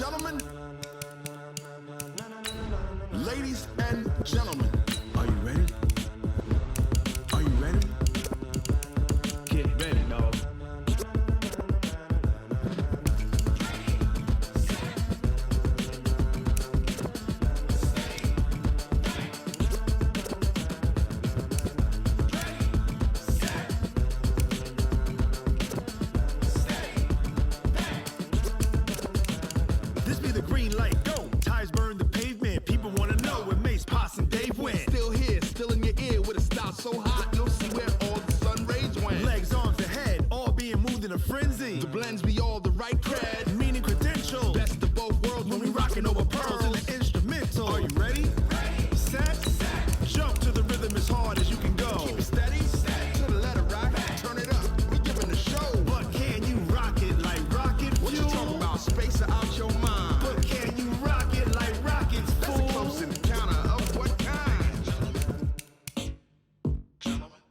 gentlemen, ladies and gentlemen, are you ready? Are you ready? Get ready, dog. This be the green light, go. Tires burn the pavement. People wanna know where Mace, Potts, and Dave went. Still here, still in your ear with a style so hot, you'll see where all the sun rays went. Legs, arms, the head, all being moved in a frenzy. The blends be all the right cred, meaning credential. Best of both worlds when we rockin' over pearls in the instrumental. Are you ready? Set, jump to the rhythm as hard as you can go. Keep it steady, to the letter rock. Turn it up, we giving the show. But can you rock it like rocket fuel? What you talking about? Space out your mind. But can you rock it like rockets, fool? That's a close encounter of what kind? Gentlemen.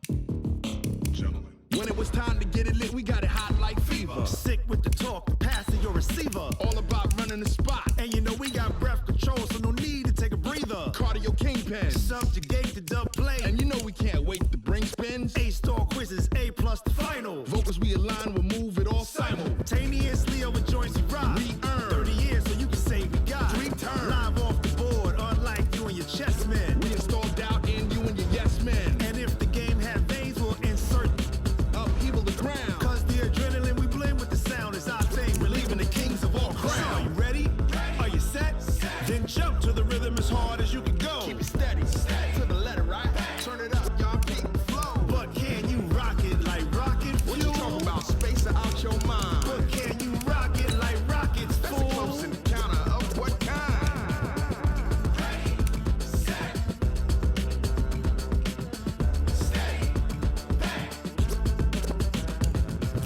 When it was time to get it lit, we got it hot like fever. Sick with the talk, passing your receiver. All about running the spot. And you know we got breath control, so no need to take a breather. Cardio kingpin, subjugate the dub play. And you know we can't wait to bring spins. A-star quizzes, A+ the final. Vocals we align, we'll move it all simultaneously over joints we rock. We earn 30 years, so you can say we got 3 turns. Live off the board, unlike you and your chess men. We install doubt in you and your yes men. And if the game had veins, we'll insert upheaval the ground. Cause the adrenaline we blend with the sound is our thing, relieving the kings of all crowns. So are you ready? Are you set? Then jump to the rhythm as hard as you can go. Keep it steady, to the letter right. Turn it up, y'all beat the flow. But can you rock it like rocket fuel? What you talking about? Space out your mind. But can you rock it like rockets, fool? That's a close encounter of what kind? Ready, set, steady, back.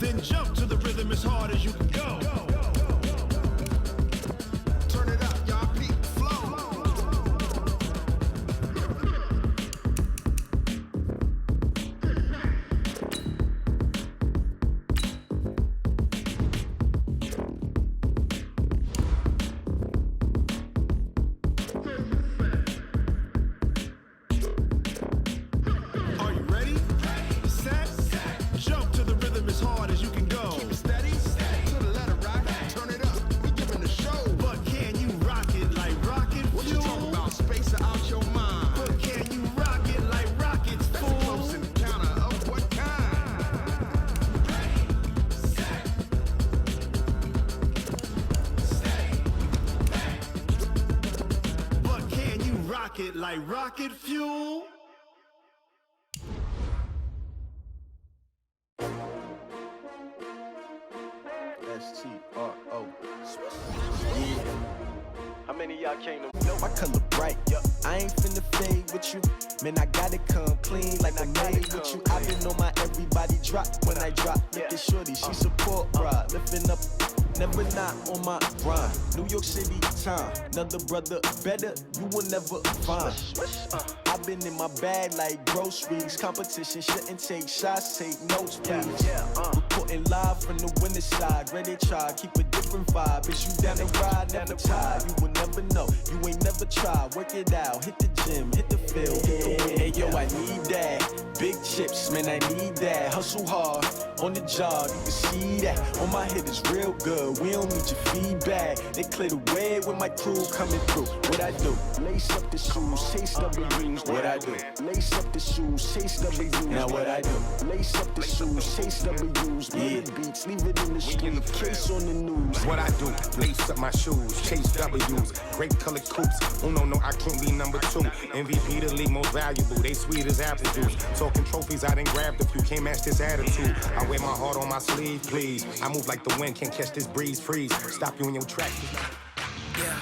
Then jump to the rhythm as hard as you can go. Turn it up, y'all beat the flow. Are you ready? Set, jump to the rhythm as hard as you can go. Keep it steady, to the letter rock. Turn it up, we giving the show. But can you rock it like rocket fuel? What you talking about? Space out your mind. But can you rock it like rockets, fool? That's a close encounter of what kind? Ready, set, steady, back. But can you rock it like rocket fuel? S-T-R-O. Yeah. How many of y'all came to know my color bright? I ain't finna fade with you. Man, I gotta come clean like I made with you. I been on my everybody drop when I drop. Look at shorty, she support ride. Lifting up, never not on my grind. New York City time, another brother better, you will never find. I've been in my bag like groceries. Competition shouldn't take shots, take notes, please. Reporting live from the winter side. Ready to try, keep a different vibe. Is you down the ride, never tired. You will never know, you ain't never tried. Work it out, hit the gym, hit the field, hit the win. Hey yo, I need that. Big chips, man, I need that. Hustle hard, on the job, you can see that. On my head is real good, we don't need your feedback. They clear the way when my crew coming through. What I do? Lace up the shoes, chase W's. What I do? Lace up the shoes, chase W's. Now what I do? Lace up the shoes, chase W's. Bring the beats, leave it in the street, case on the news. What I do? Lace up my shoes, chase W's. Great colored coops. Oh no, I can't be number 2. MVP the league most valuable. They sweet as apple juice. Talking trophies, I done grabbed a few. Can't match this attitude. I wear my heart on my sleeve, please. I move like the wind, can't catch this breeze. Freeze. Stop you in your tracks. Yeah.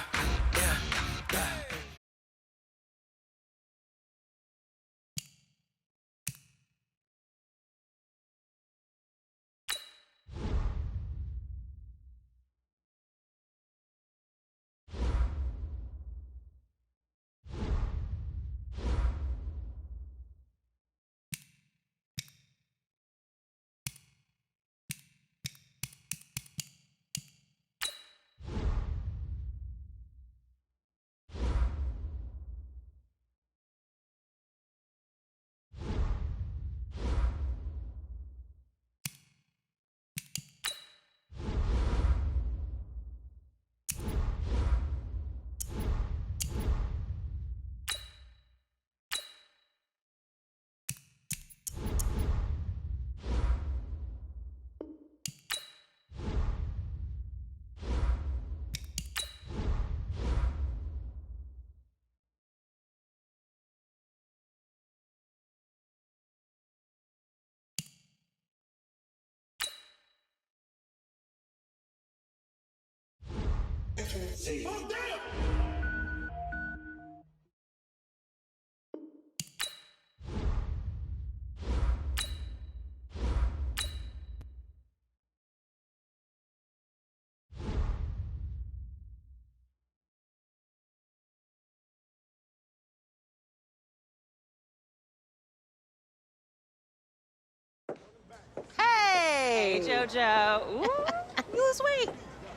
Hey, JoJo. Ooh, you lose weight.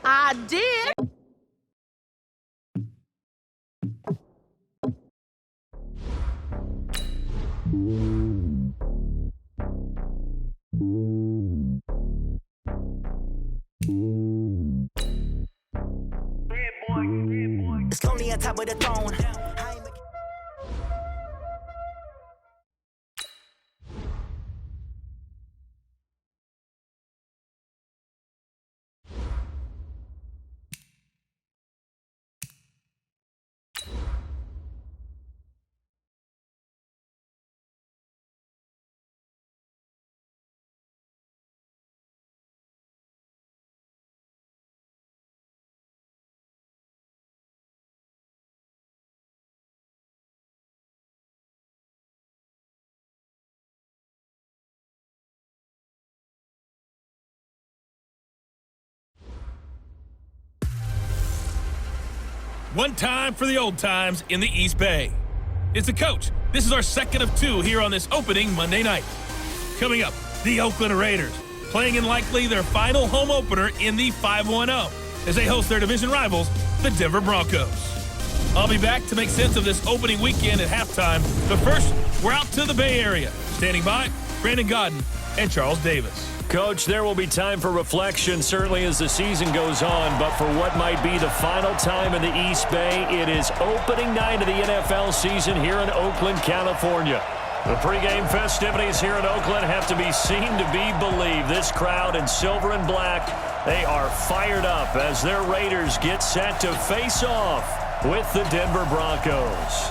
I did. It's lonely on top of the throne. One time for the old times in the East Bay. It's the coach. This is our second of two here on this opening Monday night. Coming up, the Oakland Raiders, playing in likely their final home opener in the 5-1-0 as they host their division rivals, the Denver Broncos. I'll be back to make sense of this opening weekend at halftime, but first, we're out to the Bay Area. Standing by, Brandon Godden and Charles Davis. Coach, there will be time for reflection, certainly as the season goes on, but for what might be the final time in the East Bay, it is opening night of the NFL season here in Oakland, California. The pregame festivities here in Oakland have to be seen to be believed. This crowd in silver and black, they are fired up as their Raiders get set to face off with the Denver Broncos.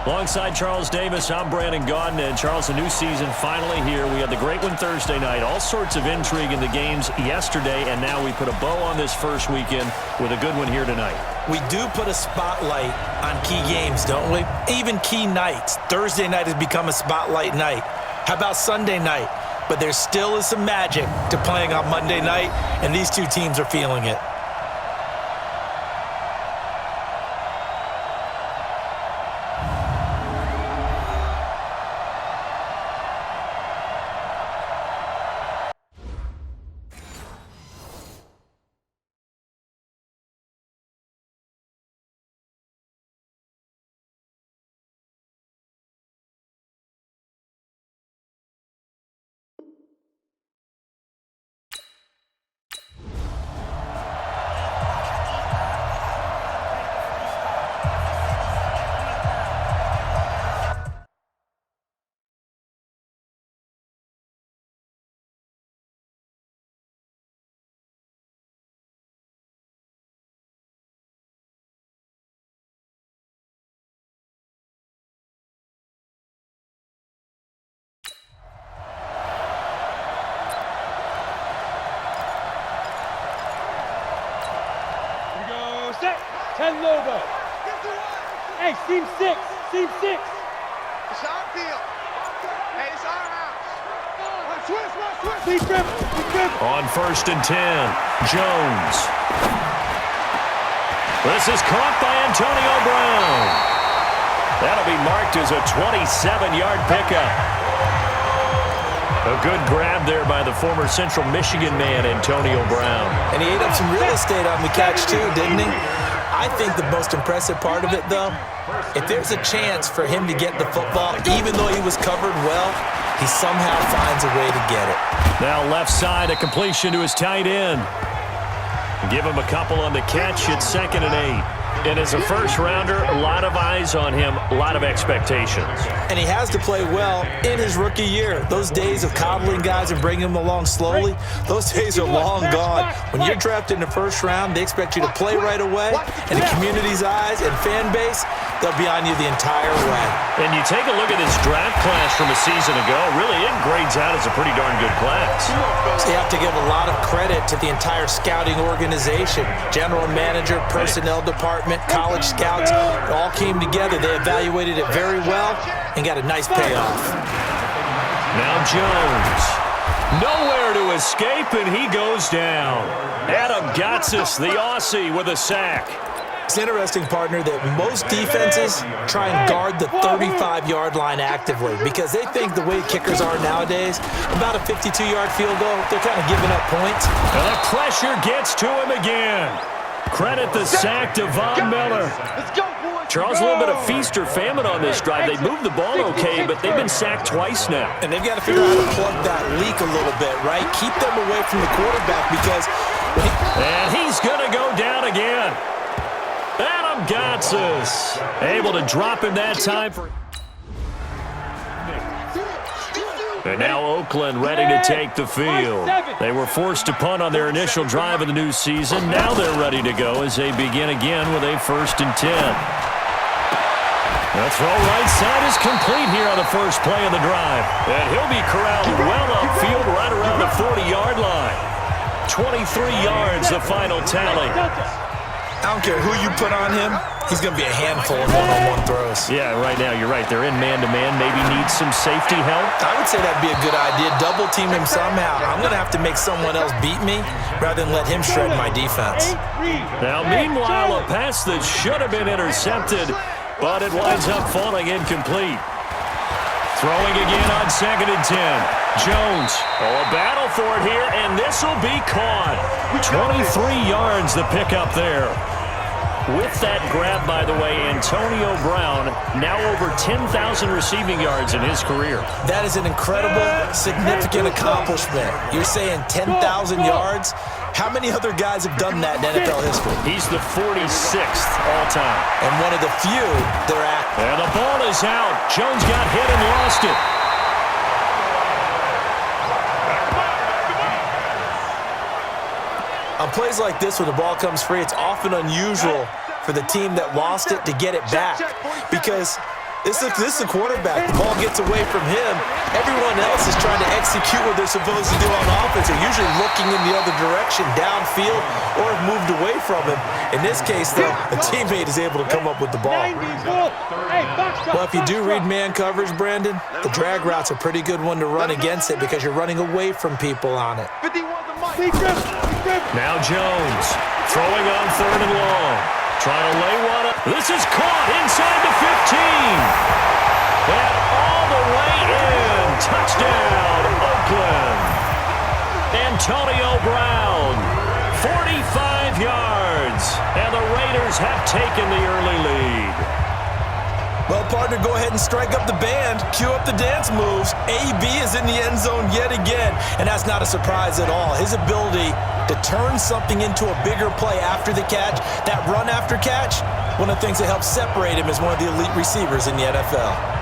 Alongside Charles Davis, I'm Brandon Gaudin. And Charles, a new season finally here. We had the great one Thursday night. All sorts of intrigue in the games yesterday, and now we put a bow on this first weekend with a good one here tonight. We do put a spotlight on key games, don't we? Even key nights. Thursday night has become a spotlight night. How about Sunday night? But there still is some magic to playing on Monday night, and these two teams are feeling it. Ten Lobo. Hey, seam six. It's our field. Hey, it's our house. Switch. We dribble. On 1st and 10, Jones. This is caught by Antonio Brown. That'll be marked as a 27-yard pickup. A good grab there by the former Central Michigan man, Antonio Brown. And he ate up some real estate on the catch too, didn't he? I think the most impressive part of it, though, if there's a chance for him to get the football, even though he was covered well, he somehow finds a way to get it. Now left side, a completion to his tight end. Give him a couple on the catch at 2nd and 8. And as a first-rounder, a lot of eyes on him, a lot of expectations. And he has to play well in his rookie year. Those days of coddling guys and bringing them along slowly, those days are long gone. When you're drafted in the first round, they expect you to play right away. And the community's eyes and fan base, they'll be on you the entire way. And you take a look at his draft class from a season ago, really it grades out as a pretty darn good class. So you have to give a lot of credit to the entire scouting organization. General manager, personnel department, college scouts, it all came together. They evaluated it very well and got a nice payoff. Now Jones. Nowhere to escape, and he goes down. Adam Gotsis, the Aussie, with a sack. It's interesting, partner, that most defenses try and guard the 35-yard line actively because they think the way kickers are nowadays, about a 52-yard field goal, they're kind of giving up points. And the pressure gets to him again. Credit the sack to Von Miller. Let's go, boys. Charles, a little bit of feast or famine on this drive. They moved the ball okay, but they've been sacked twice now. And they've got to figure out how to plug that leak a little bit, right? Keep them away from the quarterback because... And he's going to go down again. Adam Gotsis able to drop him that time. And now Oakland ready to take the field. They were forced to punt on their initial drive of the new season. Now they're ready to go as they begin again with a 1st and 10. The throw right side is complete here on the first play of the drive. And he'll be corralled well upfield right around the 40-yard line. 23 yards, the final tally. I don't care who you put on him, he's going to be a handful of one-on-one throws. Yeah, right now, you're right. They're in man-to-man. Maybe needs some safety help. I would say that'd be a good idea. Double-team him somehow. I'm going to have to make someone else beat me rather than let him shred my defense. Now, meanwhile, a pass that should have been intercepted, but it winds up falling incomplete. Throwing again on 2nd and 10. Jones, a battle for it here, and this will be caught. 23 yards the pickup there. With that grab, by the way, Antonio Brown, now over 10,000 receiving yards in his career. That is an incredible, significant accomplishment. You're saying 10,000 yards? How many other guys have done that in NFL history? He's the 46th all-time. And one of the few they're at. And the ball is out. Jones got hit and lost it. On plays like this, when the ball comes free, it's often unusual for the team that lost it to get it back because this is the quarterback. The ball gets away from him. Everyone else is trying to execute what they're supposed to do on offense. They're usually looking in the other direction, downfield, or have moved away from him. In this case, though, a teammate is able to come up with the ball. Well, if you do read man coverage, Brandon, the drag route's a pretty good one to run against it because you're running away from people on it. Now Jones throwing on 3rd and long. Trying to lay one up. This is caught inside the 15. And all the way in. Touchdown, Oakland. Antonio Brown, 45 yards. And the Raiders have taken the early lead. Well, partner, go ahead and strike up the band. Cue up the dance moves. AB is in the end zone yet again. And that's not a surprise at all. His ability to turn something into a bigger play after the catch, that run after catch, one of the things that helps separate him as one of the elite receivers in the NFL.